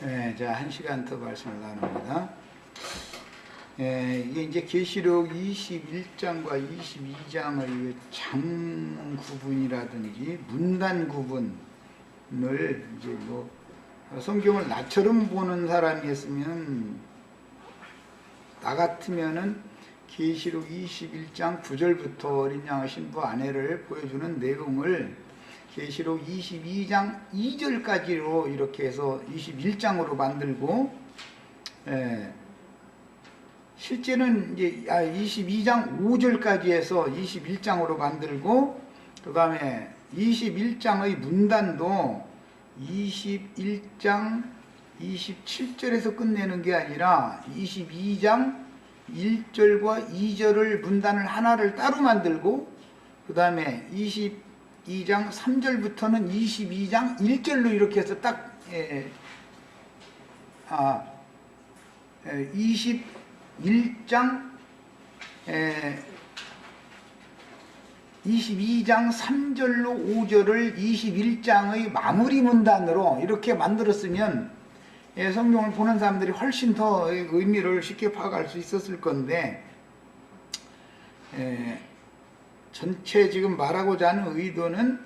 자, 1시간 더 말씀을 나눕니다. 이게 이제 계시록 21장과 22장의 장 구분이라든지 문단 구분을 이제 뭐 성경을 나처럼 보는 사람이었으면 나 같으면은 계시록 21장 9절부터 어린 양의 신부 아내를 보여주는 내용을 계시록 22장 2절까지로 이렇게 해서 21장으로 만들고, 실제는 이제 22장 5절까지 해서 21장으로 만들고, 그 다음에 21장의 문단도 21장 27절에서 끝내는 게 아니라 22장 1절과 2절을 문단을 하나를 따로 만들고, 그 다음에 22장 3절부터는 22장 1절로 이렇게 해서 딱 22장 3절로 5절을 21장의 마무리 문단으로 이렇게 만들었으면 성경을 보는 사람들이 훨씬 더 의미를 쉽게 파악할 수 있었을 건데, 전체 지금 말하고자 하는 의도는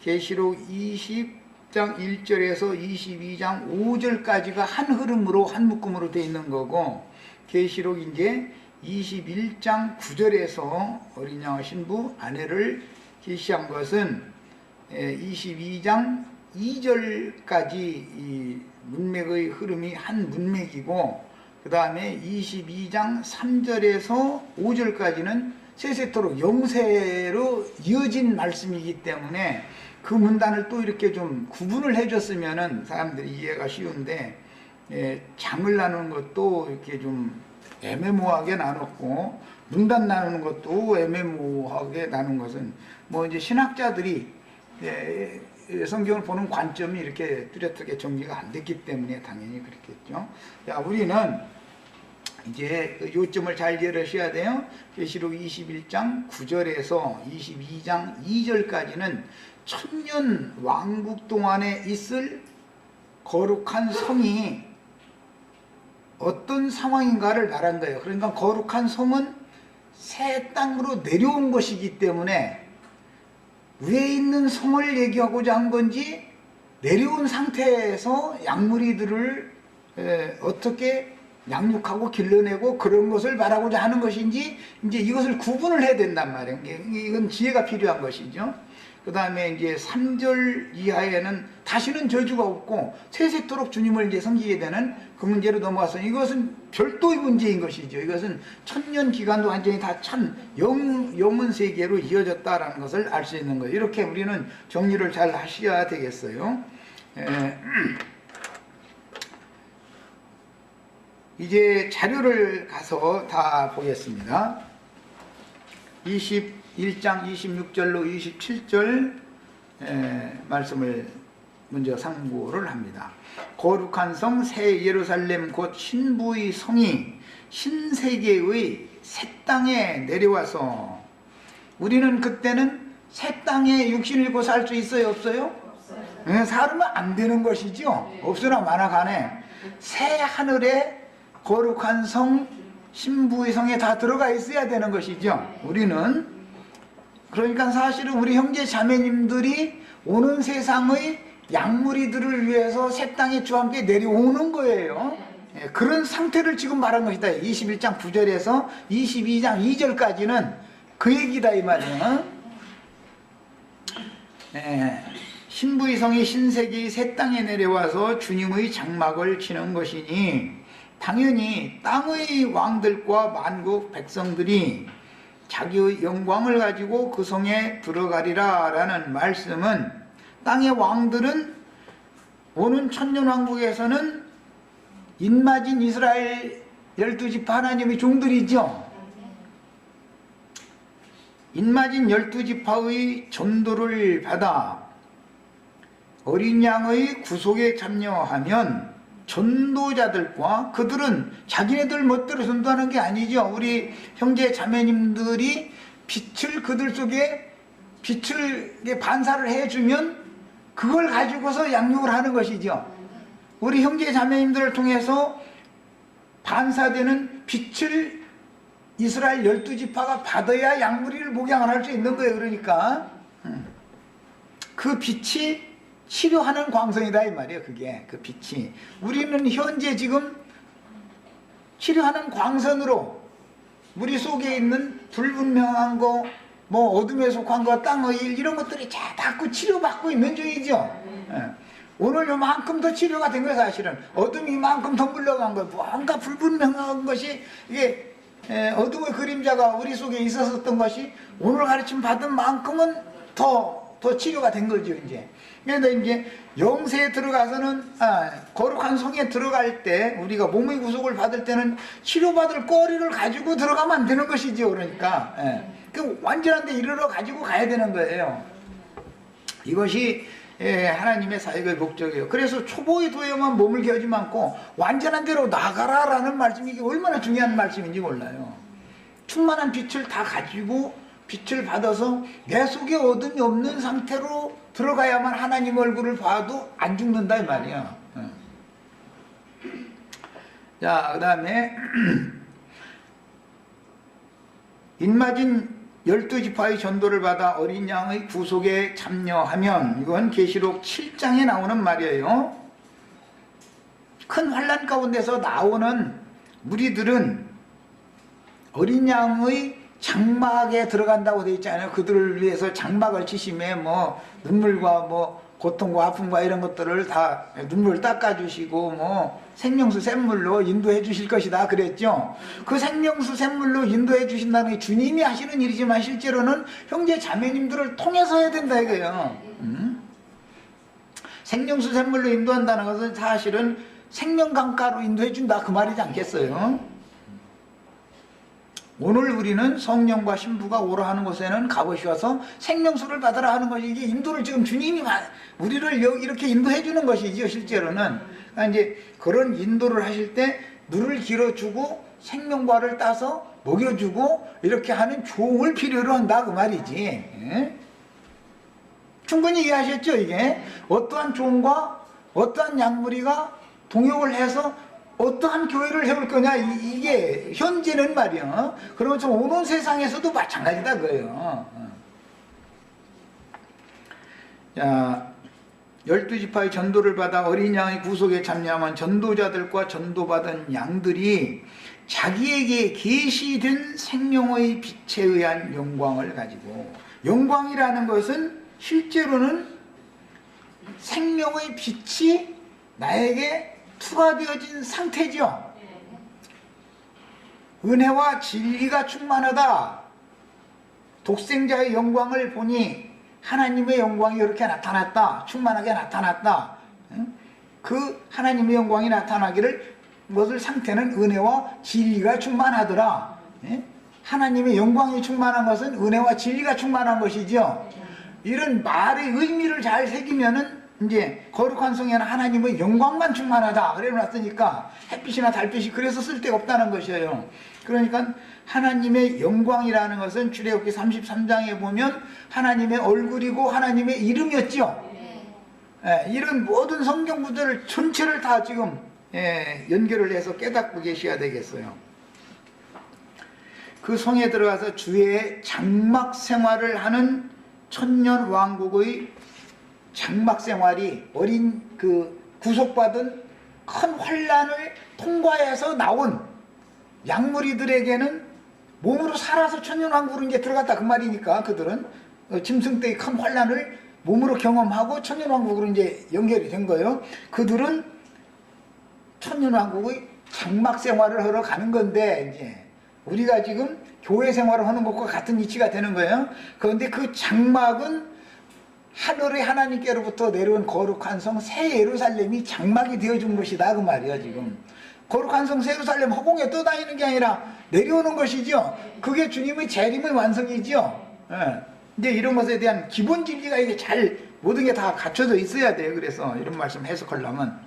계시록 20장 1절에서 22장 5절까지가 한 흐름으로 한 묶음으로 되어 있는 거고, 계시록 이제 21장 9절에서 어린 양의 신부 아내를 계시한 것은 22장 2절까지 이 문맥의 흐름이 한 문맥이고, 그 다음에 22장 3절에서 5절까지는 세세토록 영세로 이어진 말씀이기 때문에 그 문단을 또 이렇게 좀 구분을 해줬으면 사람들이 이해가 쉬운데, 장을 나누는 것도 이렇게 좀 애매모호하게 나눴고, 문단 나누는 것도 애매모호하게 나눈 것은 뭐 이제 신학자들이 성경을 보는 관점이 이렇게 뚜렷하게 정리가 안 됐기 때문에 당연히 그렇겠죠. 자, 우리는 이제 요점을 잘 이해하셔야 돼요. 계시록 21장 9절에서 22장 2절까지는 천년 왕국 동안에 있을 거룩한 성이 어떤 상황인가를 말한 거예요. 그러니까 거룩한 성은 새 땅으로 내려온 것이기 때문에 위에 있는 성을 얘기하고자 한 건지, 내려온 상태에서 양무리들을 어떻게 양육하고 길러내고 그런 것을 말하고자 하는 것인지, 이제 이것을 구분을 해야 된단 말이에요. 이건 지혜가 필요한 것이죠. 그 다음에 이제 3절 이하에는 다시는 저주가 없고 세세토록 주님을 이제 섬기게 되는 그 문제로 넘어가서 이것은 별도의 문제인 것이죠. 이것은 천년 기간도 완전히 다 참 영원 세계로 이어졌다라는 것을 알 수 있는 거예요. 이렇게 우리는 정리를 잘 하셔야 되겠어요. 이제 자료를 가서 다 보겠습니다. 21장 26절로 27절 말씀을 먼저 상고를 합니다. 거룩한 성 새 예루살렘 곧 신부의 성이 신세계의 새 땅에 내려와서, 우리는 그때는 새 땅에 육신을 입고 살 수 있어요, 없어요? 없어요. 살면 안 되는 것이죠. 없으나 마나간에 새 하늘에 거룩한 성 신부의 성에 다 들어가 있어야 되는 것이죠. 우리는 그러니까 사실은 우리 형제 자매님들이 오는 세상의 양무리들을 위해서 새 땅에 주와 함께 내려오는 거예요. 그런 상태를 지금 말한 것이다. 21장 9절에서 22장 2절까지는 그 얘기다 이 말이에요. 신부의 성이 신세계의 새 땅에 내려와서 주님의 장막을 치는 것이니, 당연히 땅의 왕들과 만국 백성들이 자기의 영광을 가지고 그 성에 들어가리라 라는 말씀은, 땅의 왕들은 오는 천년왕국에서는 인마진 이스라엘 12지파 하나님의 종들이죠. 인마진 12지파의 전도를 받아 어린 양의 구속에 참여하면 전도자들과, 그들은 자기네들 멋대로 전도하는 게 아니죠. 우리 형제 자매님들이 빛을 그들 속에 빛을 반사를 해주면 그걸 가지고서 양육을 하는 것이죠. 우리 형제 자매님들을 통해서 반사되는 빛을 이스라엘 12지파가 받아야 양무리를 목양을 할 수 있는 거예요. 그러니까 그 빛이 치료하는 광선이다 이 말이에요. 그게 그 빛이 우리는 현재 지금 치료하는 광선으로 우리 속에 있는 불분명한 거, 뭐 어둠에 속한 거, 땅의 일 이런 것들이 자꾸 치료받고 있는 중이죠. 오늘 요만큼 더 치료가 된 거예요. 사실은 어둠이 이만큼 더 물러간 거예요. 뭔가 불분명한 것이 이게 어둠의 그림자가 우리 속에 있었던 것이 오늘 가르침 받은 만큼은 더 치료가 된 거죠. 이제 그런데 이제 영세에 들어가서는 거룩한 성에 들어갈 때 우리가 몸의 구속을 받을 때는 치료받을 거리를 가지고 들어가면 안 되는 것이죠. 그러니까 그 완전한 데 이르러 가지고 가야 되는 거예요. 이것이 하나님의 사역의 목적이에요. 그래서 초보의 도에만 몸을 겨우지 않고 완전한 데로 나가라라는 말씀이 이게 얼마나 중요한 말씀인지 몰라요. 충만한 빛을 다 가지고 빛을 받아서 내 속에 어둠이 없는 상태로 들어가야만 하나님 얼굴을 봐도 안 죽는다 이 말이야. 자, 그 다음에 인마진 12지파의 전도를 받아 어린 양의 구속에 참여하면, 이건 계시록 7장에 나오는 말이에요. 큰 환난 가운데서 나오는 무리들은 어린 양의 장막에 들어간다고 되어 있잖아요. 그들을 위해서 장막을 치심에 뭐 눈물과 뭐 고통과 아픔과 이런 것들을 다 눈물 닦아주시고 뭐 생명수 샘물로 인도해 주실 것이다 그랬죠. 그 생명수 샘물로 인도해 주신다는 게 주님이 하시는 일이지만 실제로는 형제 자매님들을 통해서 해야 된다 이거예요. 생명수 샘물로 인도한다는 것은 사실은 생명강가로 인도해 준다 그 말이지 않겠어요? 오늘 우리는 성령과 신부가 오라 하는 곳에는 가보시어서 생명수를 받으라 하는 것이 이게 인도를 지금 주님이 우리를 이렇게 인도해 주는 것이죠. 실제로는 그러니까 이제 그런 인도를 하실 때 눈을 길어주고 생명과를 따서 먹여주고 이렇게 하는 종을 필요로 한다 그 말이지. 충분히 이해하셨죠? 이게 어떠한 종과 어떠한 양무리가 동역을 해서 어떠한 교회를 해볼 거냐 이게 현재는 말이야. 그러면서 오는 세상에서도 마찬가지다 그거예요. 자, 12지파의 전도를 받아 어린 양의 구속에 참여한 전도자들과 전도받은 양들이 자기에게 계시된 생명의 빛에 의한 영광을 가지고, 영광이라는 것은 실제로는 생명의 빛이 나에게 투하되어진 상태죠. 은혜와 진리가 충만하다. 독생자의 영광을 보니 하나님의 영광이 이렇게 나타났다. 충만하게 나타났다. 그 하나님의 영광이 나타나기를 무엇을 상태는 은혜와 진리가 충만하더라. 하나님의 영광이 충만한 것은 은혜와 진리가 충만한 것이죠. 이런 말의 의미를 잘 새기면은 이제 거룩한 성에는 하나님의 영광만 충만하다 그래 놨으니까 햇빛이나 달빛이 그래서 쓸데가 없다는 것이에요. 그러니까 하나님의 영광이라는 것은 출애굽기 33장에 보면 하나님의 얼굴이고 하나님의 이름이었죠. 이런 모든 성경 구절을 전체를 다 지금 연결을 해서 깨닫고 계셔야 되겠어요. 그 성에 들어가서 주의 장막 생활을 하는 천년 왕국의 장막 생활이 어린 그 구속받은 큰 환난을 통과해서 나온 양무리들에게는 몸으로 살아서 천년왕국으로 이제 들어갔다 그 말이니까 그들은 짐승 때의 큰 환난을 몸으로 경험하고 천년왕국으로 이제 연결이 된 거예요. 그들은 천년왕국의 장막 생활을 하러 가는 건데 이제 우리가 지금 교회 생활을 하는 것과 같은 위치가 되는 거예요. 그런데 그 장막은 하늘의 하나님께로부터 내려온 거룩한 성 새 예루살렘이 장막이 되어준 것이다 그 말이야. 지금 거룩한 성 새 예루살렘 허공에 떠다니는 게 아니라 내려오는 것이죠. 그게 주님의 재림의 완성이죠. 이제 이런 것에 대한 기본 진리가 이게 잘 모든 게 다 갖춰져 있어야 돼요. 그래서 이런 말씀 해석하려면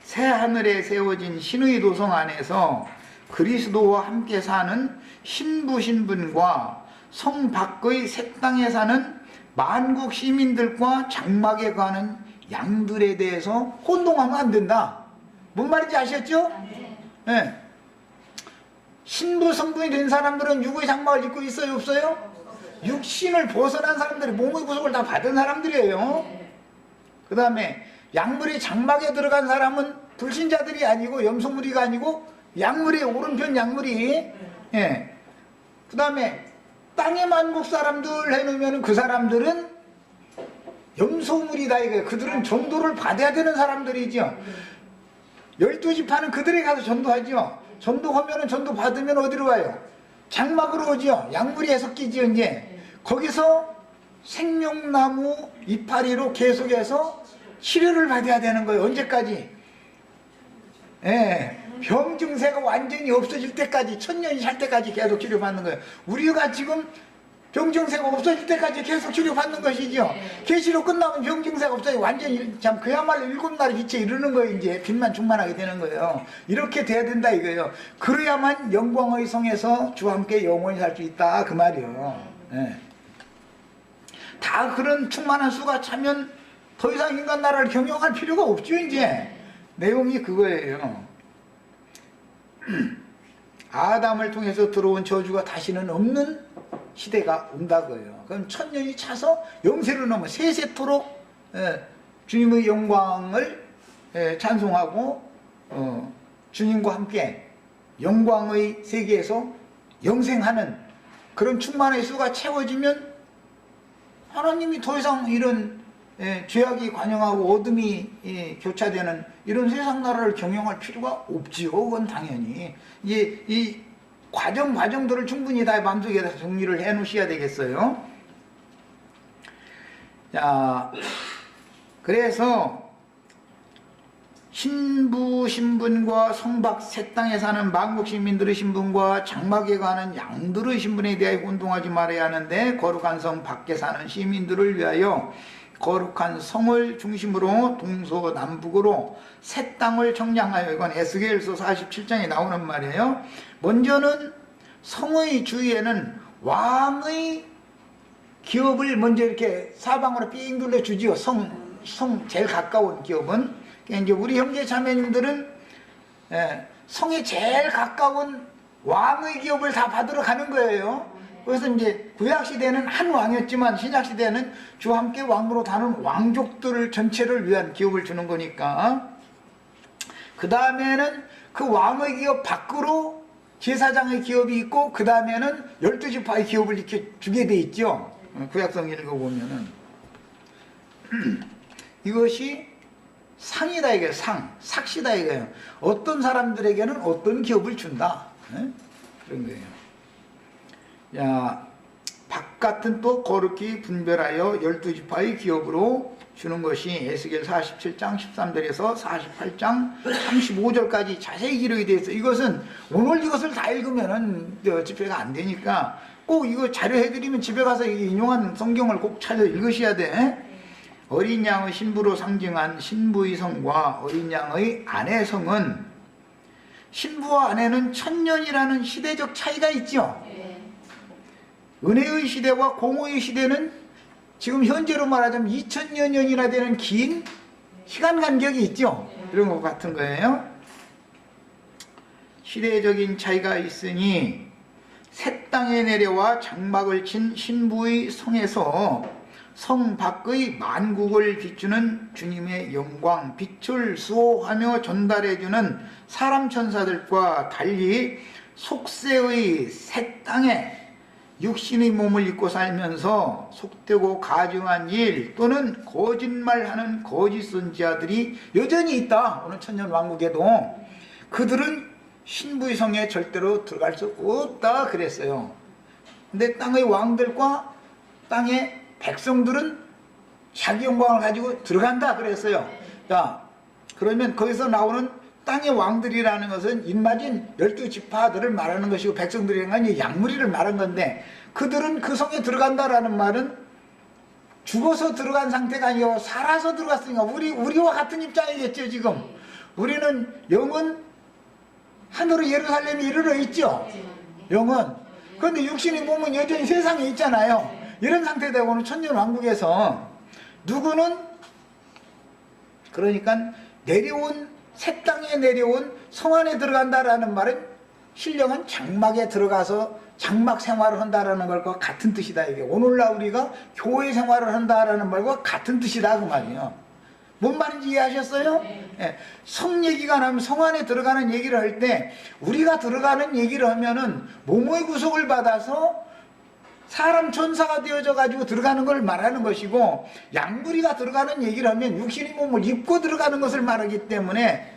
새 하늘에 세워진 신의 도성 안에서 그리스도와 함께 사는 신부 신분과 성 밖의 새 땅에 사는 만국 시민들과 장막에 가는 양들에 대해서 혼동하면 안 된다. 뭔 말인지 아셨죠? 네. 신부 성분이 된 사람들은 육의 장막을 입고 있어요, 없어요? 육신을 벗어난 사람들이 몸의 구속을 다 받은 사람들이에요. 그 다음에 약물의 장막에 들어간 사람은 불신자들이 아니고 염소무리가 아니고 약물이 오른편 약물이. 예. 그 다음에 땅의 만국 사람들 해놓으면 그 사람들은 염소무리다 이거예요. 그들은 전도를 받아야 되는 사람들이죠. 12지파는 그들에 가서 전도하죠. 전도하면은 전도 받으면 어디로 가요? 장막으로 오죠. 약물이 섞이죠. 이제 거기서 생명나무 이파리로 계속해서 치료를 받아야 되는 거예요. 언제까지? 예, 병 증세가 완전히 없어질 때까지, 천년이 살 때까지 계속 치료받는 거예요. 우리가 지금 병 증세가 없어질 때까지 계속 치료받는 것이죠. 계시로 끝나면 병 증세가 없어요. 완전히 참 그야말로 7날의 빛에 이르는 거예요. 이제 빛만 충만하게 되는 거예요. 이렇게 돼야 된다 이거예요. 그래야만 영광의 성에서 주와 함께 영원히 살 수 있다 그 말이에요. 예. 다 그런 충만한 수가 차면 더 이상 인간 나라를 경영할 필요가 없죠. 이제 내용이 그거예요. 아담을 통해서 들어온 저주가 다시는 없는 시대가 온다고요. 그럼 천년이 차서 영세로 넘어 세세토록 주님의 영광을 찬송하고 주님과 함께 영광의 세계에서 영생하는 그런 충만의 수가 채워지면 하나님이 더 이상 이런 죄악이 관영하고 어둠이 교차되는 이런 세상 나라를 경영할 필요가 없지요. 그건 당연히 이제 이 과정들을 충분히 다 마음속에다 정리를 해 놓으셔야 되겠어요. 자, 그래서 신부 신분과 성박 새 땅에 사는 만국 시민들의 신분과 장막에 가는 양들의 신분에 대하여 혼동하지 말아야 하는데, 거룩한 성 밖에 사는 시민들을 위하여 거룩한 성을 중심으로 동서남북으로 새 땅을 청량하여, 이건 에스겔서 47장에 나오는 말이에요. 먼저는 성의 주위에는 왕의 기업을 먼저 이렇게 사방으로 삥 둘러주지요. 성 제일 가까운 기업은. 그러니까 이제 우리 형제 자매님들은 성에 제일 가까운 왕의 기업을 다 받으러 가는 거예요. 그래서 이제 구약시대는 한 왕이었지만 신약시대는 주와 함께 왕으로 다는 왕족들 전체를 위한 기업을 주는 거니까, 그 다음에는 그 왕의 기업 밖으로 제사장의 기업이 있고, 그 다음에는 12지파의 기업을 이렇게 주게 돼 있죠. 구약성 읽어보면은 이것이 상이다 이거예요. 삭시다 이거예요. 어떤 사람들에게는 어떤 기업을 준다, 그런 거예요. 야, 바깥은 또 거룩히 분별하여 12지파의 기업으로 주는 것이 에스겔 47장 13절에서 48장 35절까지 자세히 기록이 되어 있어요. 이것은 오늘 이것을 다 읽으면은 집회가 안 되니까 꼭 이거 자료해드리면 집에 가서 인용한 성경을 꼭 찾아 읽으셔야 돼. 어린 양의 신부로 상징한 신부의 성과 어린 양의 아내 성은, 신부와 아내는 천년이라는 시대적 차이가 있죠. 은혜의 시대와 공의의 시대는 지금 현재로 말하자면 2000여 년이나 되는 긴 시간 간격이 있죠. 이런 것 같은 거예요. 시대적인 차이가 있으니 새 땅에 내려와 장막을 친 신부의 성에서 성 밖의 만국을 비추는 주님의 영광, 빛을 수호하며 전달해주는 사람 천사들과 달리 속세의 새 땅에 육신의 몸을 입고 살면서 속되고 가증한 일 또는 거짓말하는 거짓 선지자들이 여전히 있다. 오늘 천년왕국에도 그들은 신부의 성에 절대로 들어갈 수 없다 그랬어요. 근데 땅의 왕들과 땅의 백성들은 자기 영광을 가지고 들어간다 그랬어요. 자, 그러면 거기서 나오는 땅의 왕들이라는 것은 입맞은 12지파들을 말하는 것이고, 백성들이라는 건 양무리를 말한 건데, 그들은 그 성에 들어간다라는 말은 죽어서 들어간 상태가 아니고 살아서 들어갔으니까 우리와 같은 입장이겠죠. 지금 우리는 영은 하늘의 예루살렘에 이르러 있죠. 영은. 그런데 육신의 몸은 여전히 세상에 있잖아요. 이런 상태되고는 천년왕국에서 누구는 그러니까 내려온 새 땅에 내려온 성 안에 들어간다라는 말은 신령은 장막에 들어가서 장막 생활을 한다라는 것과 같은 뜻이다. 이게 오늘날 우리가 교회 생활을 한다라는 말과 같은 뜻이다 그 말이에요. 뭔 말인지 이해하셨어요? 네. 성 얘기가 나면 성 안에 들어가는 얘기를 할 때 우리가 들어가는 얘기를 하면은 몸의 구속을 받아서 사람 천사가 되어져 가지고 들어가는 걸 말하는 것이고, 양부리가 들어가는 얘기를 하면 육신의 몸을 입고 들어가는 것을 말하기 때문에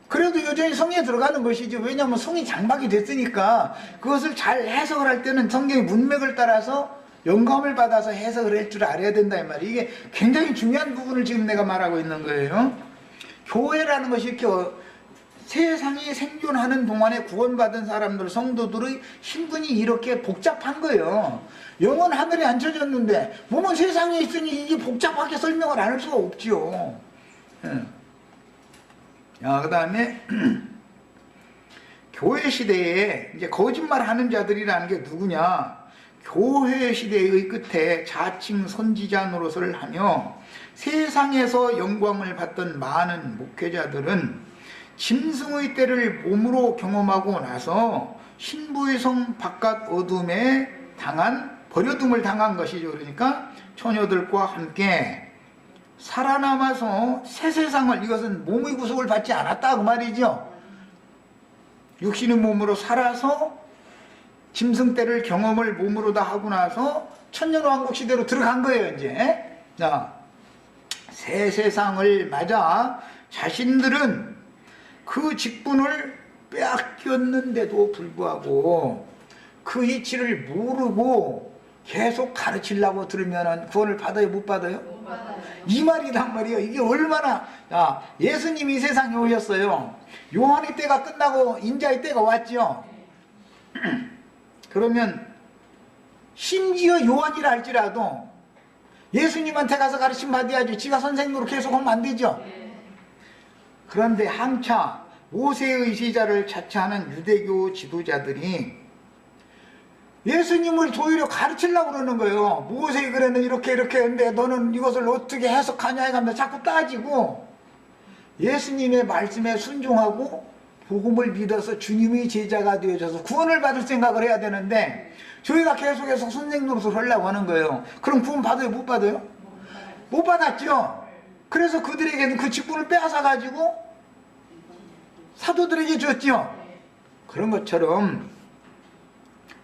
그래도 여전히 성에 들어가는 것이죠. 왜냐하면 성이 장막이 됐으니까 그것을 잘 해석을 할 때는 성경의 문맥을 따라서 영감을 받아서 해석을 할 줄 알아야 된다 이 말이에요. 이게 굉장히 중요한 부분을 지금 내가 말하고 있는 거예요. 교회라는 것이 이렇게 세상이 생존하는 동안에 구원받은 사람들, 성도들의 신분이 이렇게 복잡한 거예요. 영은 하늘에 앉혀졌는데 몸은 세상에 있으니 이게 복잡하게 설명을 안 할 수가 없지요. 그 다음에 교회 시대에 이제 거짓말하는 자들이라는 게 누구냐? 교회 시대의 끝에 자칭 선지자 노릇을 하며 세상에서 영광을 받던 많은 목회자들은 짐승의 때를 몸으로 경험하고 나서 신부의 성 바깥 어둠에 버려둠을 당한 것이죠. 그러니까 처녀들과 함께 살아남아서 새 세상을, 이것은 몸의 구속을 받지 않았다 그 말이죠. 육신의 몸으로 살아서 짐승 때를 경험을 몸으로 다 하고 나서 천년왕국 시대로 들어간 거예요. 이제 새 세상을 맞아 자신들은 그 직분을 빼앗겼는데도 불구하고 그 이치를 모르고 계속 가르치려고 들으면 구원을 받아요? 못 받아요? 못 받아요. 이 말이란 말이에요. 이게 얼마나, 예수님이 이 세상에 오셨어요. 요한의 때가 끝나고 인자의 때가 왔죠. 그러면 심지어 요한이라 할지라도 예수님한테 가서 가르침 받아야지 지가 선생님으로 계속 하면 안 되죠. 그런데 한차 모세의 제자를 자처하는 유대교 지도자들이 예수님을 도리어 가르치려고 그러는 거예요. 모세가 그래는 이렇게 했는데 너는 이것을 어떻게 해석하냐 해가면서 자꾸 따지고, 예수님의 말씀에 순종하고 복음을 믿어서 주님의 제자가 되어져서 구원을 받을 생각을 해야 되는데 저희가 계속해서 선생님으로서 하려고 하는 거예요. 그럼 구원 받아요? 못 받아요? 못 받았죠. 그래서 그들에게는 그 직분을 빼앗아 가지고 사도들에게 줬죠. 그런 것처럼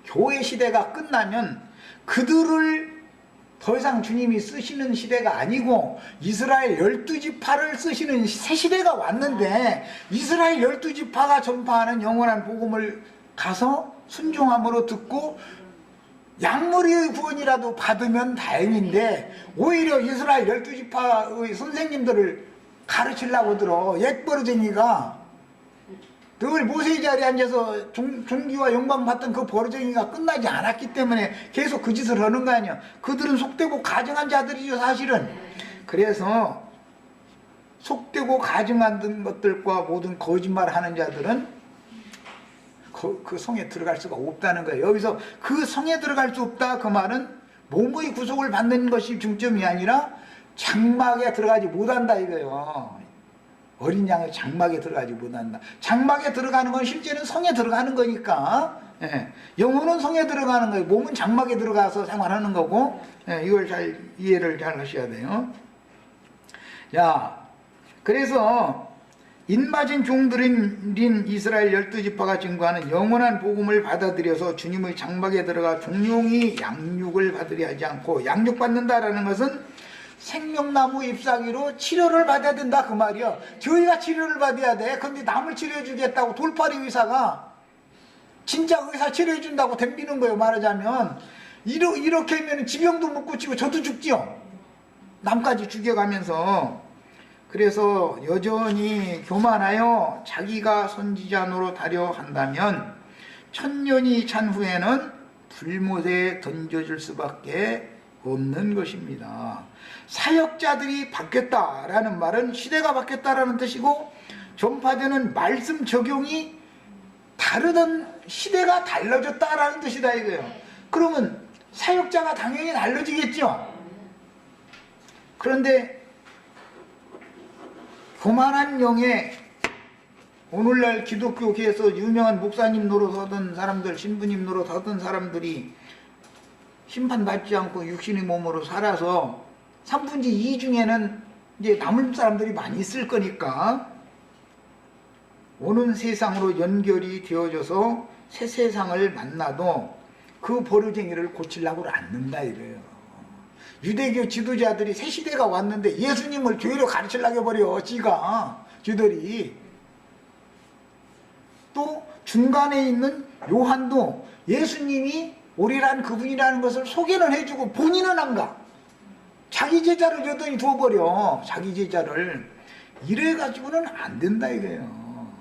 교회 시대가 끝나면 그들을 더 이상 주님이 쓰시는 시대가 아니고 이스라엘 12지파를 쓰시는 새 시대가 왔는데, 이스라엘 12지파가 전파하는 영원한 복음을 가서 순종함으로 듣고 양머리의 구원이라도 받으면 다행인데, 오히려 이스라엘 12지파의 선생님들을 가르치려고 들어. 옛버러쟁이가 늘 모세의 자리에 앉아서 존귀와 영광 받던 그 버러쟁이가 끝나지 않았기 때문에 계속 그 짓을 하는 거 아니야. 그들은 속되고 가증한 자들이죠, 사실은. 그래서 속되고 가증한 것들과 모든 거짓말하는 자들은 그 성에 들어갈 수가 없다는 거예요. 여기서 그 성에 들어갈 수 없다 그 말은 몸의 구속을 받는 것이 중점이 아니라 장막에 들어가지 못한다 이거예요. 어린 양의 장막에 들어가지 못한다. 장막에 들어가는 건 실제는 성에 들어가는 거니까, 영혼은 성에 들어가는 거예요. 몸은 장막에 들어가서 생활하는 거고, 이걸 잘 이해를 잘 하셔야 돼요. 그래서 인맞은 종들인 이스라엘 12지파가 증거하는 영원한 복음을 받아들여서 주님의 장막에 들어가 종용이 양육을 받으려 하지 않고, 양육받는다라는 것은 생명나무 잎사귀로 치료를 받아야 된다 그 말이야. 저희가 치료를 받아야 돼. 근데 남을 치료해 주겠다고 돌팔이 의사가 진짜 의사 치료해 준다고 덤비는 거예요. 말하자면 이렇게 하면 지병도 못 고치고 저도 죽지요. 남까지 죽여가면서. 그래서 여전히 교만하여 자기가 선지자 노릇하려 한다면 천년이 찬 후에는 불못에 던져질 수밖에 없는 것입니다. 사역자들이 바뀌었다라는 말은 시대가 바뀌었다라는 뜻이고, 전파되는 말씀 적용이 다르던 시대가 달라졌다라는 뜻이다 이거예요. 그러면 사역자가 당연히 달라지겠죠. 그런데 교만한 영에 오늘날 기독교계에서 유명한 목사님 노릇하던 사람들, 신부님 노릇하던 사람들이 심판받지 않고 육신의 몸으로 살아서 3분의 2 중에는 이제 남을 사람들이 많이 있을 거니까 오는 세상으로 연결이 되어져서 새 세상을 만나도 그 버르쟁이를 고치려고 않는다 이래요. 유대교 지도자들이 새 시대가 왔는데 예수님을 교회로 가르치려고 해버려 지들이. 또 중간에 있는 요한도 예수님이 오리란 그분이라는 것을 소개는 해주고 본인은 안 가. 자기 제자를 여전히 두어버려. 자기 제자를. 이래가지고는 안 된다 이거예요.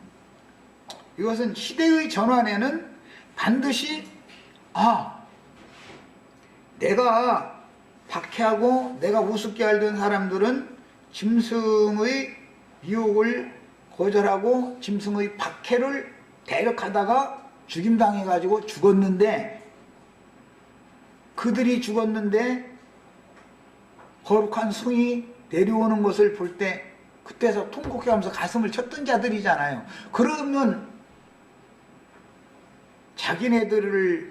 이것은 시대의 전환에는 반드시 내가 박해하고 내가 우습게 알던 사람들은 짐승의 유혹을 거절하고 짐승의 박해를 대적하다가 죽임당해가지고 죽었는데, 그들이 죽었는데 거룩한 성이 내려오는 것을 볼 때 그때서 통곡해가면서 가슴을 쳤던 자들이잖아요. 그러면 자기네들이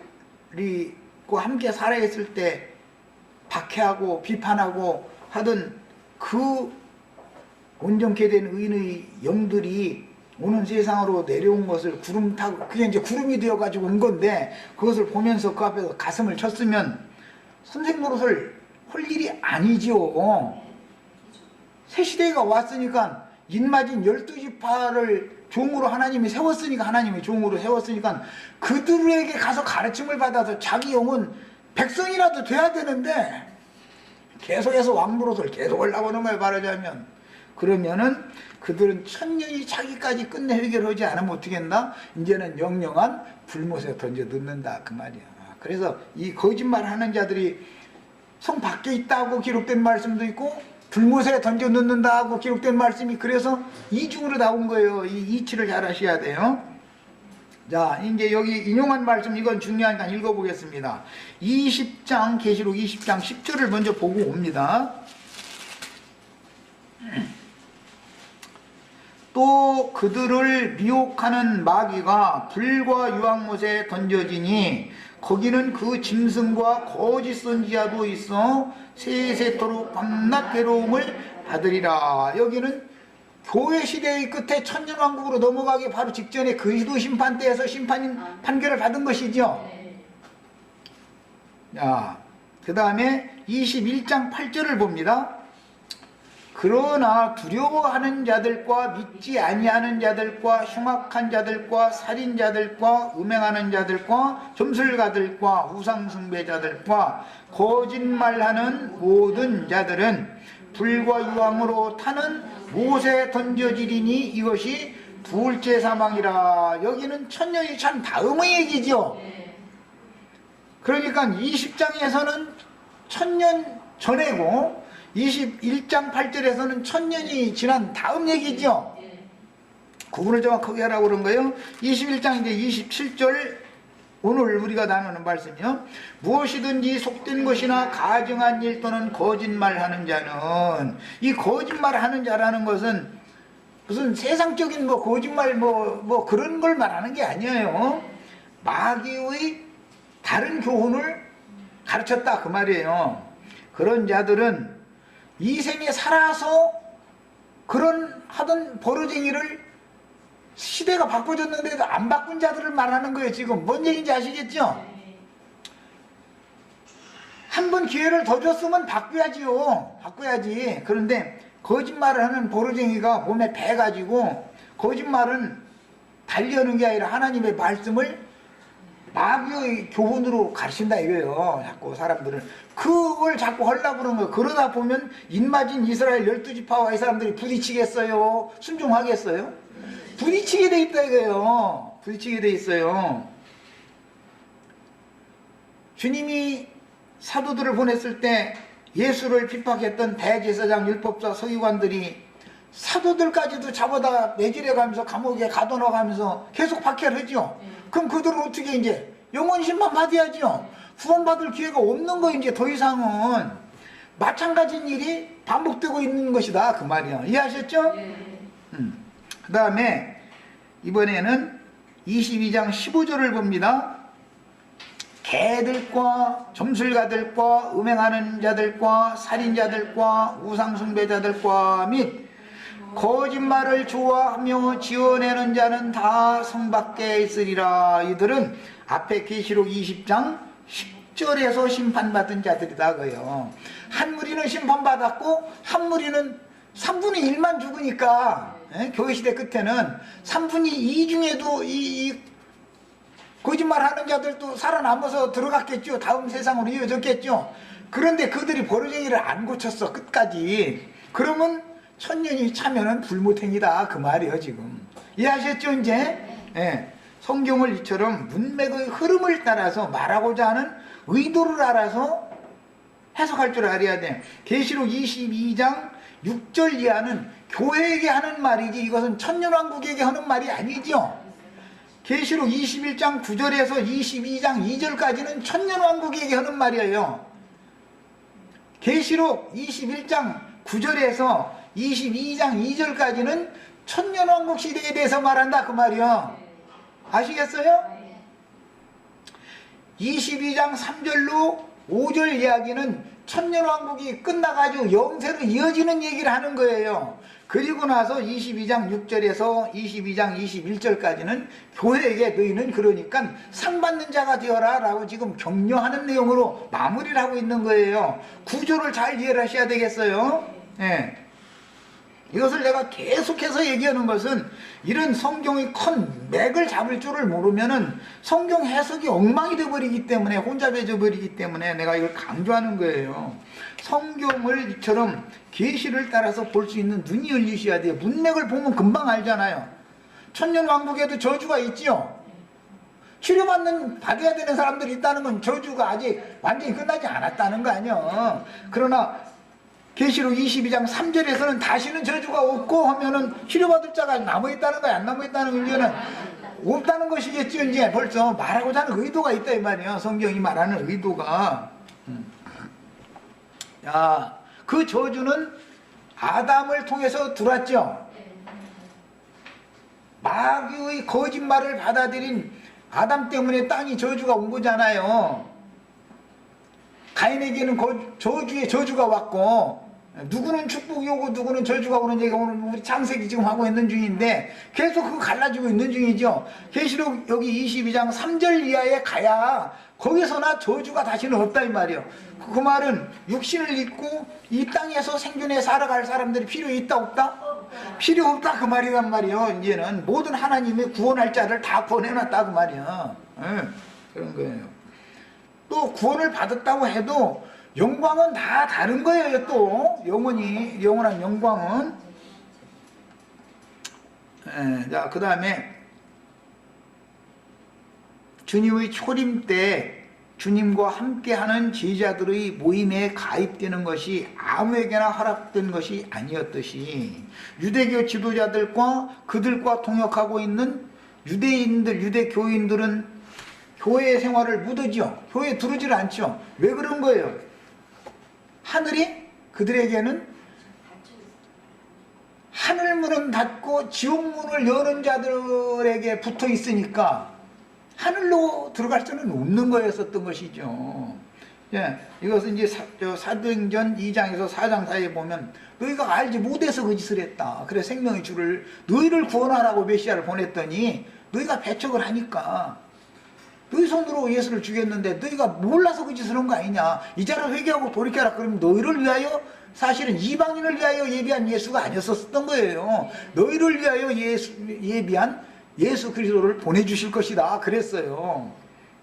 함께 살아있을 때 박해하고 비판하고 하던 그 온전케 된 의인의 영들이 오는 세상으로 내려온 것을 구름 타고, 그게 이제 구름이 되어가지고 온 건데, 그것을 보면서 그 앞에서 가슴을 쳤으면 선생 노릇을 할 일이 아니지요. 새 시대가 왔으니까 인마진 12지파를 종으로 하나님이 세웠으니까, 하나님이 종으로 세웠으니까 그들에게 가서 가르침을 받아서 자기 영은 백성이라도 돼야 되는데 계속해서 왕노릇을 계속 하려고 하는 거예요. 말하자면. 그러면은 그들은 천년이 차기까지 끝내 해결하지 않으면 어떻게 했나? 이제는 영영한 불못에 던져 넣는다 그 말이야. 그래서 이 거짓말 하는 자들이 성 밖에 있다고 기록된 말씀도 있고 불못에 던져 넣는다고 기록된 말씀이, 그래서 이중으로 나온 거예요. 이 이치를 잘 하셔야 돼요. 자, 이제 여기 인용한 말씀, 이건 중요하니까 읽어보겠습니다. 20장, 계시록 20장 10절을 먼저 보고 옵니다. 또 그들을 미혹하는 마귀가 불과 유황못에 던져지니 거기는 그 짐승과 거짓 선지자도 있어 세세토록 밤낮 괴로움을 받으리라. 여기는 교회 시대의 끝에 천년왕국으로 넘어가기 바로 직전에 그리스도 심판 때에서 판결을 받은 것이죠. 자, 그 다음에 21장 8절을 봅니다. 그러나 두려워하는 자들과 믿지 아니하는 자들과 흉악한 자들과 살인자들과 음행하는 자들과 점술가들과 우상숭배자들과 거짓말하는 모든 자들은 불과 유황으로 타는 못에 던져지리니 이것이 둘째 사망이라. 여기는 천년이 참 다음의 얘기죠. 그러니까 20장에서는 천년 전에고 21장 8절에서는 천년이 지난 다음 얘기죠. 구분을 정확하게 하라고 그런 거예요. 21장 이제 27절, 오늘 우리가 나누는 말씀이요. 무엇이든지 속된 것이나 가증한 일 또는 거짓말하는 자는, 이 거짓말하는 자라는 것은 무슨 세상적인 거짓말 그런 걸 말하는 게 아니에요. 마귀의 다른 교훈을 가르쳤다 그 말이에요. 그런 자들은 이 생에 살아서 그런 하던 버르쟁이를 시대가 바꿔줬는데도 안 바꾼 자들을 말하는 거예요. 지금 뭔 얘기인지 아시겠죠? 한 번 기회를 더 줬으면 바꿔야지요. 바꿔야지. 그런데 거짓말을 하는 버르쟁이가 몸에 배가지고, 거짓말은 달려는 게 아니라 하나님의 말씀을 마귀의 교훈으로 가르친다 이거예요. 자꾸 사람들은 그걸 자꾸 하려고 그러는 거예요. 그러다 보면 인마진 이스라엘 12지파와 이 사람들이 부딪히겠어요? 순종하겠어요? 부딪히게 돼 있다 이거예요. 부딪히게 돼 있어요. 주님이 사도들을 보냈을 때 예수를 핍박했던 대제사장, 율법사, 서기관들이 사도들까지도 잡아다 매질해 가면서 감옥에 가둬놔 가면서 계속 박해를 했죠. 그럼 그들은 어떻게 이제 영원 심판 받아야죠. 구원받을 기회가 없는 거. 이제 더 이상은 마찬가지인 일이 반복되고 있는 것이다 그 말이야. 이해하셨죠? 그 다음에 이번에는 22장 15절을 봅니다. 개들과 점술가들과 음행하는 자들과 살인자들과 우상숭배자들과 및 거짓말을 좋아하며 지어내는 자는 다 성 밖에 있으리라. 이들은 앞에 계시록 20장 10절에서 심판받은 자들이다 그요. 한 무리는 심판받았고 한 무리는 3분의 1만 죽으니까 교회시대 끝에는 3분의 2 중에도 이 거짓말하는 자들도 살아남아서 들어갔겠죠. 다음 세상으로 이어졌겠죠. 그런데 그들이 버르쟁이를 안 고쳤어 끝까지. 그러면 천년이 차면은 불무탱이다 그 말이에요. 지금 이해하셨죠 이제? 성경을 이처럼 문맥의 흐름을 따라서 말하고자 하는 의도를 알아서 해석할 줄 알아야 돼요. 계시록 22장 6절 이하는 교회에게 하는 말이지 이것은 천년왕국에게 하는 말이 아니죠. 계시록 21장 9절에서 22장 2절까지는 천년왕국에게 하는 말이에요. 계시록 21장 9절에서 22장 2절까지는 천년왕국 시대에 대해서 말한다 그 말이요. 아시겠어요? 22장 3절로 5절 이야기는 천년왕국이 끝나가지고 영세로 이어지는 얘기를 하는 거예요. 그리고 나서 22장 6절에서 22장 21절까지는 교회에게 너희는 그러니까 상 받는 자가 되어라 라고 지금 격려하는 내용으로 마무리를 하고 있는 거예요. 구조를 잘 이해를 하셔야 되겠어요. 이것을 내가 계속해서 얘기하는 것은 이런 성경의 큰 맥을 잡을 줄을 모르면은 성경 해석이 엉망이 되어버리기 때문에 혼잡해져 버리기 때문에 내가 이걸 강조하는 거예요. 성경을 이처럼 계시를 따라서 볼 수 있는 눈이 열리셔야 돼요. 문맥을 보면 금방 알잖아요. 천년왕국에도 저주가 있지요. 받아야 되는 사람들이 있다는 건 저주가 아직 완전히 끝나지 않았다는 거 아니에요. 그러나 계시록 22장 3절에서는 다시는 저주가 없고 하면은 치료받을 자가 남아있다는 거야, 안 남아있다는 의견은 없다는 것이겠죠. 이제 벌써 말하고자 하는 의도가 있다 이 말이에요. 성경이 말하는 의도가. 야, 그 저주는 아담을 통해서 들어왔죠. 마귀의 거짓말을 받아들인 아담 때문에 땅이 저주가 온 거잖아요. 가인에게는 저주의 저주가 왔고 누구는 축복이 오고 누구는 저주가 오는 얘기가 오늘 우리 창세기 지금 하고 있는 중인데 계속 그거 갈라지고 있는 중이죠. 계시록 여기 22장 3절 이하에 가야 거기서나 저주가 다시는 없다 이 말이에요. 그 말은 육신을 입고 이 땅에서 생존해 살아갈 사람들이 필요 있다 없다? 필요 없다 그 말이란 말이에요. 이제는 모든 하나님이 구원할 자를 다 구원해놨다 그 말이에요. 그런 거예요. 또 구원을 받았다고 해도 영광은 다 다른 거예요. 또 영원한 영광은. 자, 그 다음에 주님의 초림 때 주님과 함께하는 제자들의 모임에 가입되는 것이 아무에게나 허락된 것이 아니었듯이 유대교 지도자들과 그들과 동역하고 있는 유대인들, 유대교인들은 교회의 생활을 묻어지요. 교회에 들어오질 않죠. 왜 그런 거예요? 하늘이 그들에게는 하늘문은 닫고 지옥문을 여는 자들에게 붙어 있으니까 하늘로 들어갈 수는 없는 거였었던 것이죠. 이것은 이제 사도행전 2장에서 4장 사이에 보면 너희가 알지 못해서 그 짓을 했다. 그래 생명의 주를 너희를 구원하라고 메시아를 보냈더니 너희가 배척을 하니까 너희 손으로 예수를 죽였는데 너희가 몰라서 그 짓을 한 거 아니냐. 이자를 회개하고 돌이켜라. 그러면 너희를 위하여 사실은 이방인을 위하여 예비한 예수가 아니었었던 거예요. 너희를 위하여 예비한 예수 그리스도를 보내주실 것이다 그랬어요.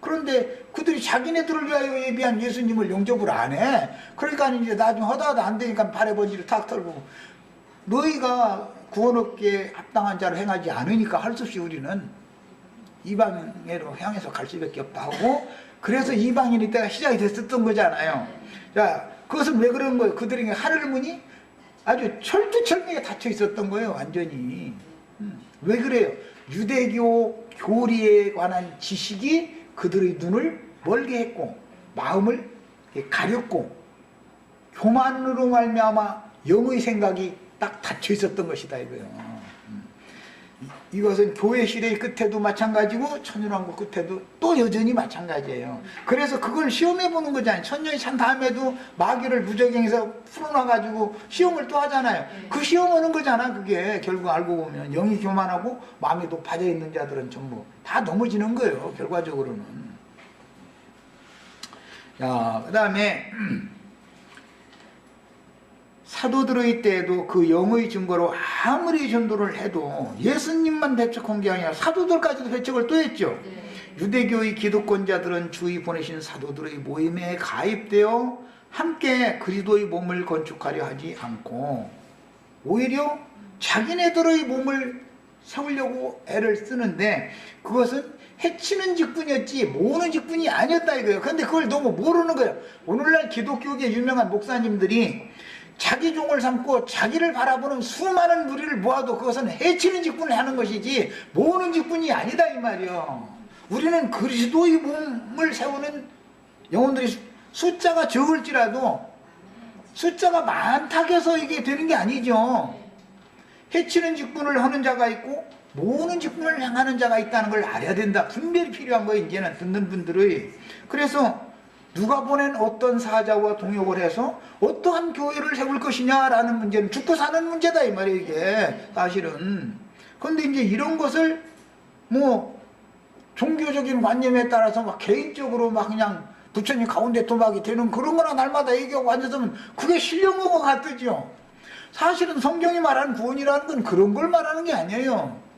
그런데 그들이 자기네들을 위하여 예비한 예수님을 영접을 안 해. 그러니까 이제 나중에 하다 안 되니까 발에 번지를 탁 털고 너희가 구원 얻기에 합당한 자를 행하지 않으니까 할 수 없이 우리는 이방인으로 향해서 갈 수밖에 없다 하고 그래서 이방인이 때가 시작이 됐었던 거잖아요. 자, 그것은 왜 그런 거예요? 그들에게 하늘문이 아주 철두철미하게 닫혀 있었던 거예요. 완전히. 왜 그래요? 유대교 교리에 관한 지식이 그들의 눈을 멀게 했고 마음을 가렸고 교만으로 말미암아 영의 생각이 딱 닫혀 있었던 것이다 이거예요. 이것은 교회 시대의 끝에도 마찬가지고 천년왕국 끝에도 또 여전히 마찬가지예요. 그래서 그걸 시험해 보는 거잖아요. 천년이 찬 다음에도 마귀를 무적행에서 풀어놔가지고 시험을 또 하잖아요. 그 시험하는 거잖아. 그게 결국 알고 보면 영이 교만하고 마음이 높아져 있는 자들은 전부 다 넘어지는 거예요. 결과적으로는. 자, 그 다음에 사도들의 때에도 그 영의 증거로 아무리 전도를 해도 예수님만 배척한 게 아니라 사도들까지도 배척을 또 했죠. 유대교의 기득권자들은 주의 보내신 사도들의 모임에 가입되어 함께 그리스도의 몸을 건축하려 하지 않고 오히려 자기네들의 몸을 세우려고 애를 쓰는데 그것은 해치는 직분이었지 모으는 직분이 아니었다 이거예요. 그런데 그걸 너무 모르는 거예요. 오늘날 기독교계 유명한 목사님들이 자기 종을 삼고 자기를 바라보는 수많은 무리를 모아도 그것은 해치는 직분을 하는 것이지 모으는 직분이 아니다 이 말이요. 우리는 그리스도의 몸을 세우는 영혼들이 숫자가 적을지라도 숫자가 많다고 해서 이게 되는 게 아니죠. 해치는 직분을 하는 자가 있고 모으는 직분을 향하는 자가 있다는 걸 알아야 된다. 분별이 필요한 거예요. 이제는 듣는 분들의. 그래서 누가 보낸 어떤 사자와 동역을 해서 어떠한 교회를 세울 것이냐라는 문제는 죽고 사는 문제다 이 말이에요. 이게 사실은. 그런데 이제 이런 것을 뭐 종교적인 관념에 따라서 막 개인적으로 막 그냥 부처님 가운데 도박이 되는 그런 거나 날마다 얘기하고 앉아서면 그게 신령한 것 같으죠. 사실은 성경이 말하는 구원이라는 건 그런 걸 말하는 게 아니에요.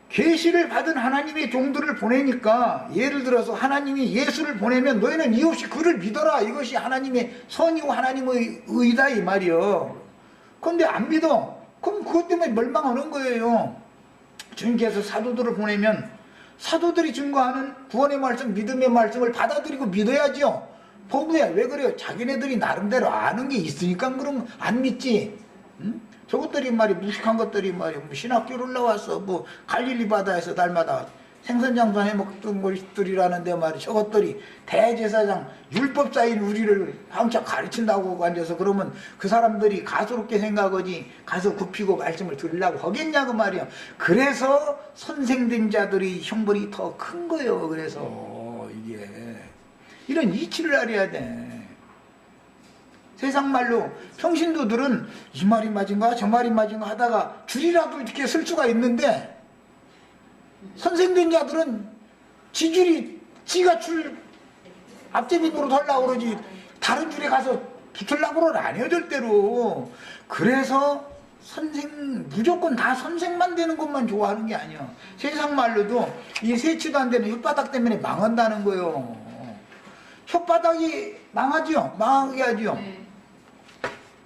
계시를 받은 하나님의 종들을 보내니까 예를 들어서 하나님이 예수를 보내면 너희는 이유 없이 그를 믿어라. 이것이 하나님의 선이고 하나님의 의다 이 말이요. 그런데 안 믿어. 그럼 그것 때문에 멸망하는 거예요. 주님께서 사도들을 보내면 사도들이 증거하는 구원의 말씀, 믿음의 말씀을 받아들이고 믿어야죠. 포부야 왜 그래요? 자기네들이 나름대로 아는 게 있으니까 그럼 안 믿지. 응? 저것들이 말이 무식한 것들이 말이 뭐 신학교를 나와서 뭐 갈릴리 바다에서 날마다 생선장사 해먹던 것들이라는데 말이 저것들이 대제사장 율법자인 우리를 한참 가르친다고 앉아서 그러면 그 사람들이 가소롭게 생각하지 가서 굽히고 말씀을 들으려고 하겠냐고 말이야. 그래서 선생된 자들이 형벌이 더 큰 거예요. 그래서 이게 이런 이치를 알아야 돼. 세상 말로 평신도들은 이 말이 맞은가 저 말이 맞은가 하다가 줄이라도 이렇게 쓸 수가 있는데 선생된 자들은 지줄이 지가 줄 앞제비으로 덜라고 그러지 다른 줄에 가서 붙으려고는 안 해요 절대로. 그래서 선생 무조건 다 선생만 되는 것만 좋아하는 게 아니야. 세상 말로도 이 세치도 안 되는 혓바닥 때문에 망한다는 거예요. 혓바닥이 망하죠. 망하게 하죠.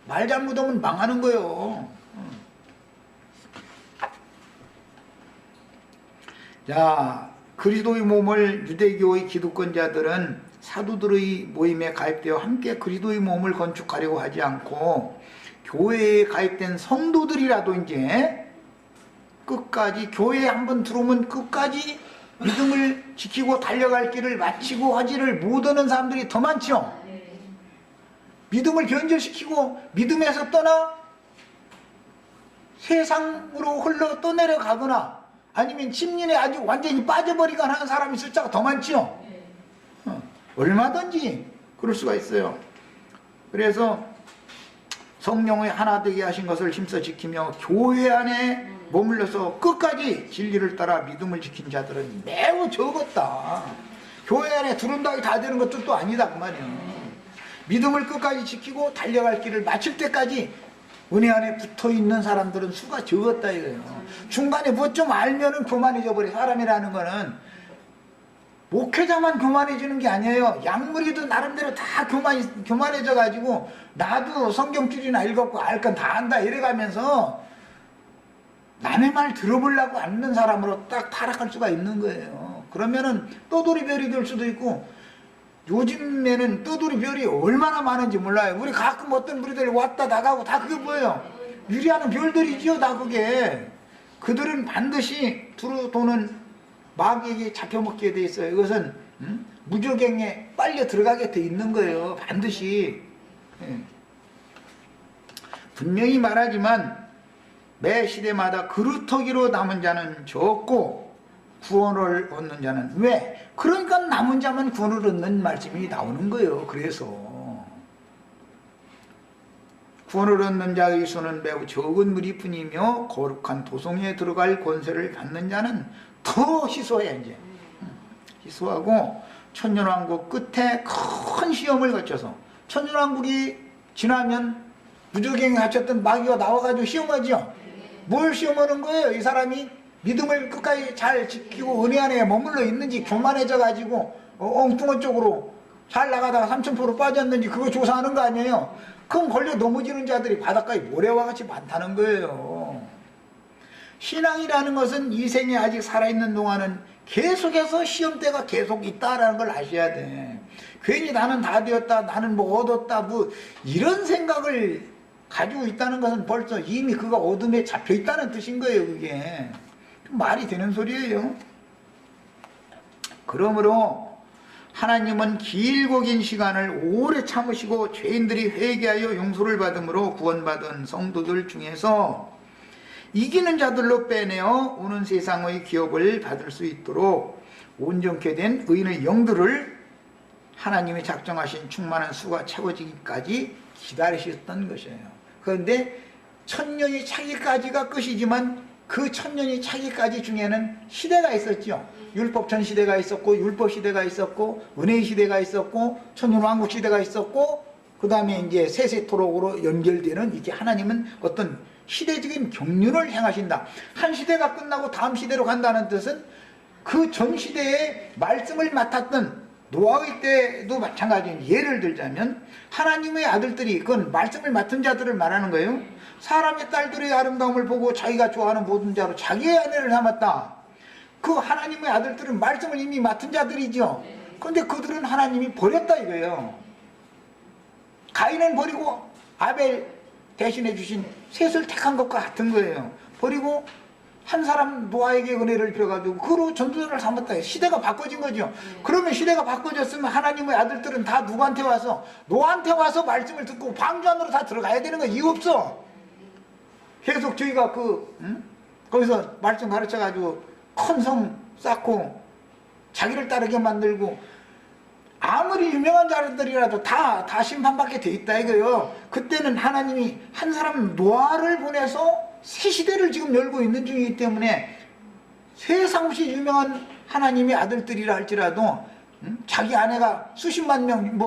말 잘못하면 망하는 거예요. 자, 그리스도의 몸을 유대교의 기득권자들은 사도들의 모임에 가입되어 함께 그리스도의 몸을 건축하려고 하지 않고 교회에 가입된 성도들이라도 이제 끝까지 교회에 한번 들어오면 끝까지 믿음을 지키고 달려갈 길을 마치고 하지를 못하는 사람들이 더 많죠. 믿음을 변절시키고 믿음에서 떠나 세상으로 흘러 떠내려가거나 아니면 침륜에 아주 완전히 빠져버리거나 하는 사람이 숫자가 더 많죠. 얼마든지 그럴 수가 있어요. 그래서 성령의 하나 되게 하신 것을 힘써 지키며 교회 안에 머물러서 끝까지 진리를 따라 믿음을 지킨 자들은 매우 적었다. 교회 안에 들어온다고 다 되는 것도 또 아니다 그 말이에요. 믿음을 끝까지 지키고 달려갈 길을 마칠 때까지 은혜 안에 붙어있는 사람들은 수가 적었다 이거예요. 중간에 뭐 좀 알면은 교만해져 버려. 사람이라는 거는 목회자만 교만해지는 게 아니에요. 약물이도 나름대로 다 교만해져 가지고 나도 성경줄이나 읽었고 알 건 다 안다 이래가면서 남의 말 들어보려고 앉는 사람으로 딱 타락할 수가 있는 거예요. 그러면은 떠돌이별이 될 수도 있고 요즘에는 떠돌이별이 얼마나 많은지 몰라요. 우리 가끔 어떤 무리들이 왔다 나가고 다 그게 뭐예요? 유리하는 별들이지요 다 그게. 그들은 반드시 두루 도는 마귀에게 잡혀먹게 돼 있어요. 이것은 무적행에 빨려 들어가게 돼 있는 거예요. 반드시. 분명히 말하지만 매 시대마다 그루터기로 남은 자는 적고 구원을 얻는 자는 왜? 그러니까 남은 자만 구원을 얻는 말씀이 나오는 거예요. 그래서 구원을 얻는 자의 수는 매우 적은 무리뿐이며 거룩한 도성에 들어갈 권세를 받는 자는 더 희소해. 이제 희소하고 천년왕국 끝에 큰 시험을 거쳐서 천년왕국이 지나면 무적행에 갇혔던 마귀가 나와가지고 시험하죠. 뭘 시험하는 거예요? 이 사람이 믿음을 끝까지 잘 지키고 은혜 안에 머물러 있는지, 교만해져 가지고 엉뚱한 쪽으로 잘 나가다가 3000% 빠졌는지 그거 조사하는 거 아니에요. 그럼 걸려 넘어지는 자들이 바닷가에 모래와 같이 많다는 거예요. 신앙이라는 것은 이 생에 아직 살아있는 동안은 계속해서 시험대가 계속 있다라는 걸 아셔야 돼. 괜히 나는 다 되었다, 나는 뭐 얻었다, 뭐 이런 생각을 가지고 있다는 것은 벌써 이미 그가 어둠에 잡혀 있다는 뜻인 거예요. 그게 말이 되는 소리예요. 그러므로 하나님은 길고 긴 시간을 오래 참으시고 죄인들이 회개하여 용서를 받음으로 구원받은 성도들 중에서 이기는 자들로 빼내어 오는 세상의 기업을 받을 수 있도록 온전케 된 의인의 영들을 하나님이 작정하신 충만한 수가 채워지기까지 기다리셨던 것이에요. 그런데 천년이 차기까지가 끝이지만 그 천년이 차기까지 중에는 시대가 있었죠. 율법전 시대가 있었고, 율법 시대가 있었고, 은혜의 시대가 있었고, 천년왕국 시대가 있었고, 그 다음에 이제 세세토록으로 연결되는 이게 하나님은 어떤 시대적인 경륜을 행하신다. 한 시대가 끝나고 다음 시대로 간다는 뜻은 그 전 시대에 말씀을 맡았던 노아의 때도 마찬가지예요. 예를 들자면 하나님의 아들들이, 그건 말씀을 맡은 자들을 말하는 거예요. 사람의 딸들의 아름다움을 보고 자기가 좋아하는 모든 자로 자기의 아내를 삼았다. 그 하나님의 아들들은 말씀을 이미 맡은 자들이죠. 그런데 그들은 하나님이 버렸다 이거예요. 가인은 버리고 아벨 대신해 주신 셋을 택한 것과 같은 거예요. 버리고 한 사람 노아에게 은혜를 빌어가지고 그로 전도자를 삼았다. 시대가 바꿔진 거죠. 그러면 시대가 바꿔졌으면 하나님의 아들들은 다 누구한테 와서? 노아한테 와서 말씀을 듣고 방주 안으로 다 들어가야 되는 거 이유 없어. 계속 저희가 거기서 말씀 가르쳐가지고 큰 성 쌓고 자기를 따르게 만들고 아무리 유명한 자들이라도 다 심판받게 돼 있다 이거요. 그때는 하나님이 한 사람 노아를 보내서 새 시대를 지금 열고 있는 중이기 때문에 세상 없이 유명한 하나님의 아들들이라 할지라도 자기 아내가 수십만 명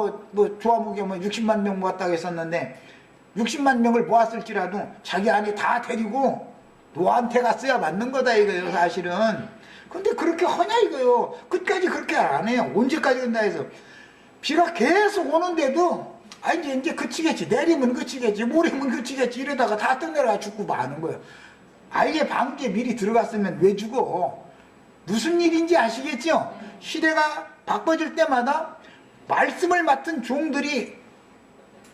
조화무게 60만 명 모았다고 했었는데 60만 명을 모았을지라도 자기 아내 다 데리고 노아한테 갔어야 맞는 거다 이거예요 사실은. 근데 그렇게 하냐 이거요. 끝까지 그렇게 안 해요. 언제까지 간다 해서 비가 계속 오는데도 이제 그치겠지. 내리면 그치겠지. 모르면 그치겠지. 이러다가 다 떠내려가 죽고 마는 거예요. 아예 방주에 미리 들어갔으면 왜 죽어? 무슨 일인지 아시겠죠? 시대가 바꿔질 때마다 말씀을 맡은 종들이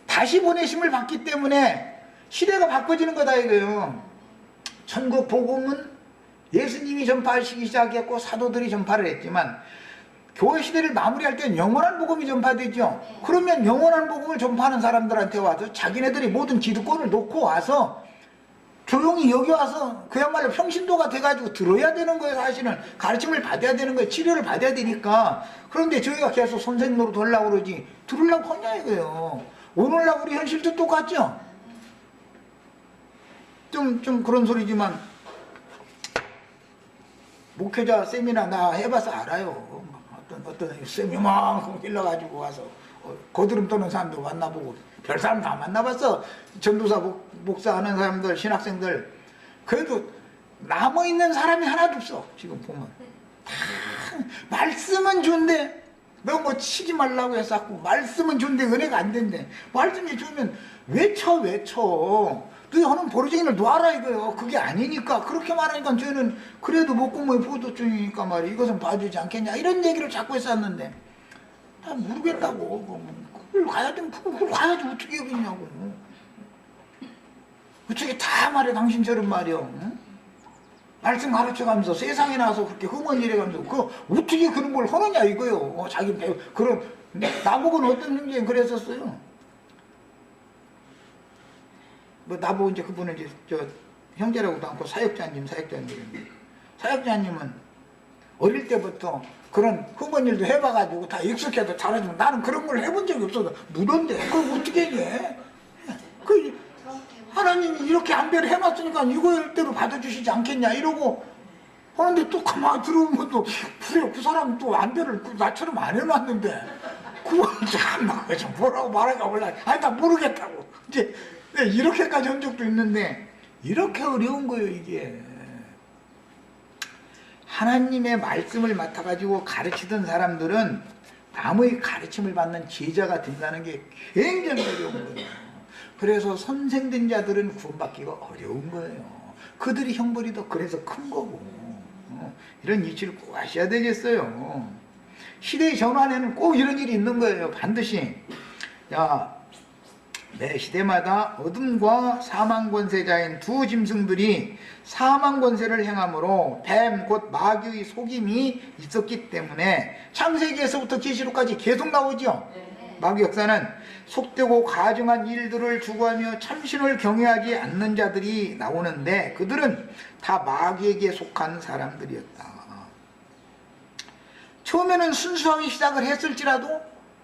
다시 보내심을 받기 때문에 시대가 바꿔지는 거다 이거예요. 천국 복음은 예수님이 전파하시기 시작했고 사도들이 전파를 했지만 교회 시대를 마무리할 때는 영원한 복음이 전파되죠. 그러면 영원한 복음을 전파하는 사람들한테 와서 자기네들이 모든 기득권을 놓고 와서 조용히 여기 와서 그야말로 평신도가 돼가지고 들어야 되는 거예요. 사실은 가르침을 받아야 되는 거예요. 치료를 받아야 되니까. 그런데 저희가 계속 선생 노릇 하려고 그러지 들으려고 하냐 이거예요. 오늘날 우리 현실도 똑같죠. 좀 그런 소리지만 목회자 세미나 나 해봐서 알아요. 어떤 쌤이 막 길러가지고 와서 거드름 떠는 사람도 만나보고 별 사람 다 만나봤어. 전도사 목사 하는 사람들 신학생들 그래도 남아있는 사람이 하나도 없어. 지금 보면 다 말씀은 좋은데 너 뭐 치지 말라고 해서 말씀은 좋은데 은혜가 안 된대. 말씀이 좋으면 외쳐 너희 하는 버르장인을 놔라 이거요. 그게 아니니까 그렇게 말하니까 저희는 그래도 목공무의 포도중이니까 말이야 이것은 봐주지 않겠냐 이런 얘기를 자꾸 했었는데 다 모르겠다고. 그걸 가야지 그걸 가야지 어떻게 여기냐고. 어떻게 다 말해 당신처럼 말이요. 응? 말씀 가르쳐가면서 세상에 나와서 그렇게 흠언 일해가면서 그 어떻게 그런 걸 하느냐 이거요. 자기 배우 그런 나보고는 어떤 형제는 그랬었어요. 나보고 이제 그분은 이제 형제라고도 않고 사역자님. 사역자님은 어릴 때부터 그런 흠은 일도 해봐가지고 다 익숙해도 잘하지만 나는 그런 걸 해본 적이 없어서 무던데 그걸 어떻게 해? 그 하나님이 이렇게 안배를 해놨으니까 이거대로 받아주시지 않겠냐 이러고 하는데 또 가만히 들어보면 또 그래 그 사람 또 안배를 나처럼 안 해놨는데 그걸 참나 뭐라고 말할까 몰라. 아니 나 모르겠다고 이제 이렇게까지 한 적도 있는데 이렇게 어려운 거예요 이게. 하나님의 말씀을 맡아가지고 가르치던 사람들은 남의 가르침을 받는 제자가 된다는 게 굉장히 어려운 거예요. 그래서 선생된 자들은 구원받기가 어려운 거예요. 그들이 형벌이 더 그래서 큰 거고 이런 이치를 꼭 아셔야 되겠어요. 시대의 전환에는 꼭 이런 일이 있는 거예요. 반드시. 매 시대마다 어둠과 사망 권세자인 두 짐승들이 사망 권세를 행함으로 뱀 곧 마귀의 속임이 있었기 때문에 창세기에서부터 계시록까지 계속 나오죠. 마귀 역사는 속되고 가증한 일들을 추구하며 참신을 경외하지 않는 자들이 나오는데 그들은 다 마귀에게 속한 사람들이었다. 처음에는 순수하게 시작을 했을지라도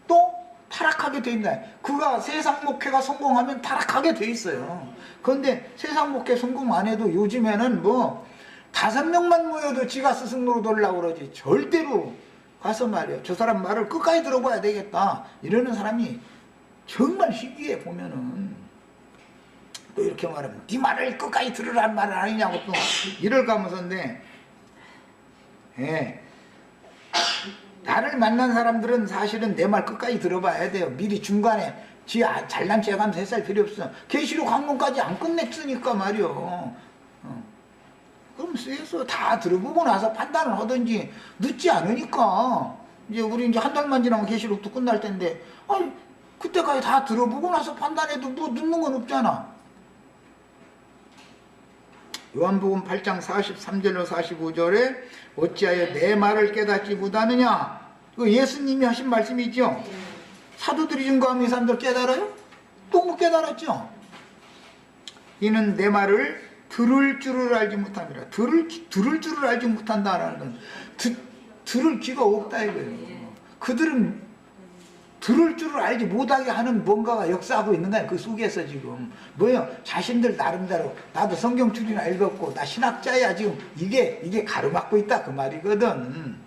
또 타락하게 돼 있다. 그가 세상 목회가 성공하면 타락하게 돼 있어요. 그런데 세상 목회 성공 안 해도 요즘에는 뭐 5명만 모여도 지가 스승 노릇하려고 그러지 절대로 가서 말이야 저 사람 말을 끝까지 들어봐야 되겠다 이러는 사람이 정말 희귀해. 보면은 또 이렇게 말하면 네 말을 끝까지 들으라는 말은 아니냐고 또 이럴 가면서인데 나를 만난 사람들은 사실은 내 말 끝까지 들어봐야 돼요. 미리 중간에 지 잘난 체하면서 했을 필요 없어. 계시록 학문까지 안 끝냈으니까 말이요. 그럼 쓰여서 다 들어보고 나서 판단을 하든지 늦지 않으니까 이제 우리 이제 한 달만 지나면 계시록도 끝날 텐데 아니 그때까지 다 들어보고 나서 판단해도 뭐 늦는 건 없잖아. 요한복음 8장 43절로 45절에 어찌하여 내 말을 깨닫지 못하느냐. 그 예수님이 하신 말씀이죠. 사도들이 증거하면 이 사람들 깨달아요? 또 못 깨달았죠. 이는 내 말을 들을 줄을 알지 못함이라. 들을 줄을 알지 못한다라는 건 들을 귀가 없다 이거예요. 그들은 들을 줄을 알지 못하게 하는 뭔가가 역사하고 있는 거야. 그 속에서 지금 뭐예요? 자신들 나름대로 나도 성경 줄이나 읽었고 나 신학자야 지금 이게 가로막고 있다 그 말이거든.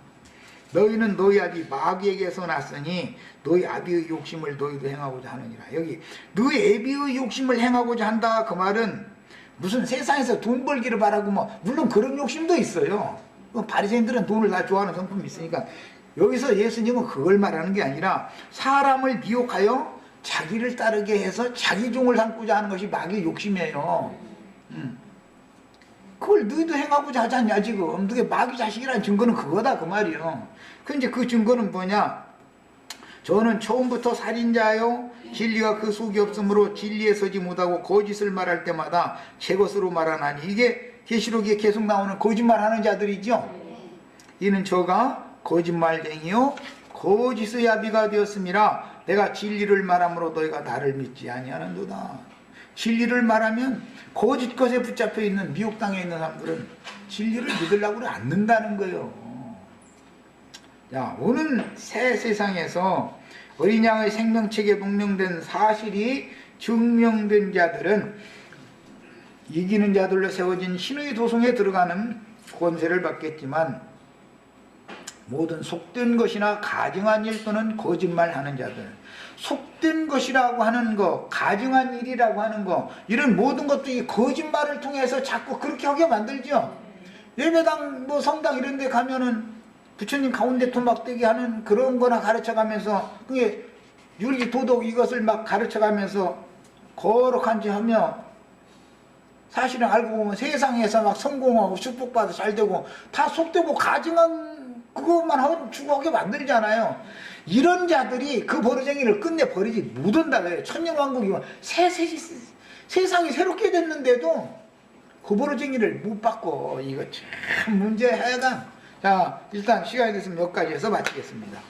너희는 너희 아비 마귀에게서 났으니 너희 아비의 욕심을 너희도 행하고자 하느니라. 여기 너희 아비의 욕심을 행하고자 한다 그 말은 무슨 세상에서 돈 벌기를 바라고 뭐 물론 그런 욕심도 있어요. 바리새인들은 돈을 다 좋아하는 성품이 있으니까 여기서 예수님은 그걸 말하는 게 아니라 사람을 미혹하여 자기를 따르게 해서 자기 종을 삼고자 하는 것이 마귀의 욕심이에요. 그걸 너희도 행하고자 하지 않냐 지금. 너희 마귀 자식이라는 증거는 그거다 그 말이요. 근데 그 증거는 뭐냐. 저는 처음부터 살인자요 진리가 그 속이 없으므로 진리에 서지 못하고 거짓을 말할 때마다 제 것으로 말하나니. 이게 계시록에 계속 나오는 거짓말하는 자들이죠. 이는 저가 거짓말쟁이요 거짓의 아비가 되었음이라. 내가 진리를 말함으로 너희가 나를 믿지 아니하는도다. 진리를 말하면 거짓 것에 붙잡혀 있는 미혹당해 있는 사람들은 진리를 믿으려고 않는다는 거예요. 자, 오는 새 세상에서 어린 양의 생명책에 명명된 사실이 증명된 자들은 이기는 자들로 세워진 신의 도성에 들어가는 권세를 받겠지만 모든 속된 것이나 가증한 일 또는 거짓말하는 자들, 속된 것이라고 하는 거, 가증한 일이라고 하는 거, 이런 모든 것도 이 거짓말을 통해서 자꾸 그렇게 하게 만들죠. 예배당 뭐 성당 이런 데 가면은 부처님 가운데 토막대기 하는 그런 거나 가르쳐가면서 그게 윤리 도덕 이것을 막 가르쳐가면서 거룩한 짓 하며 사실은 알고 보면 세상에서 막 성공하고 축복받아 잘 되고 다 속되고 가증한 그것만 하고 추구하게 만들잖아요. 이런 자들이 그 버르쟁이를 끝내 버리지 못한다 그래요. 천년왕국이면 세상이 새롭게 됐는데도 그 버르쟁이를 못 바꿔. 이거 참 문제야 하여간. 자, 일단 시간이 됐으면 여기까지 해서 마치겠습니다.